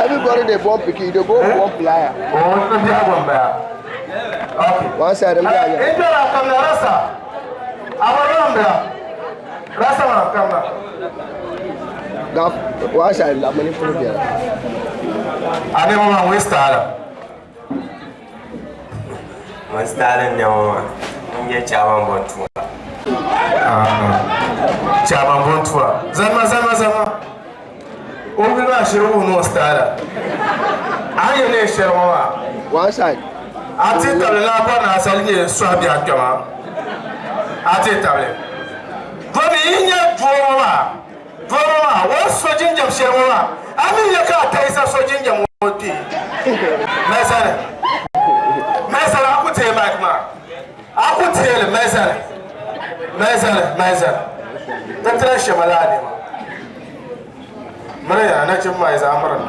Everybody they born picky, they go one player. Oh, no, they have one bear. Okay. One side, them guys. Come there, Rasta. Our number. Rasta, come there. Now, one side, that money for the I never want to waste time. One star now. Get Chaban Bontua. Chaban Bontua. Zama. Obi na shiro no star. Ayo ne shiro wa. one side. Ati table na ba na asali so abi akwa. Ati table. Gomi inya duwa. Wo so jinjam shiro wa. Ami ya ka taisa so jinjam woti. Mesare akute back ma. Akute mesare. Tatra shemalani ma. Maria na cin mai zamaran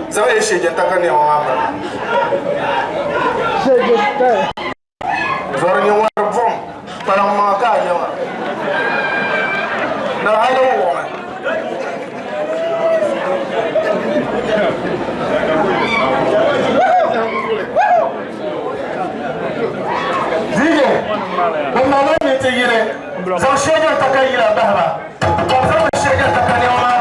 zama ya shege ta kan yawan mamar Shege ta zoron yin wani bom faran maka yawa na halin woma zige ban mamar ne ta gire zama shege ta kan yi la bahara zama shege ta kan yawan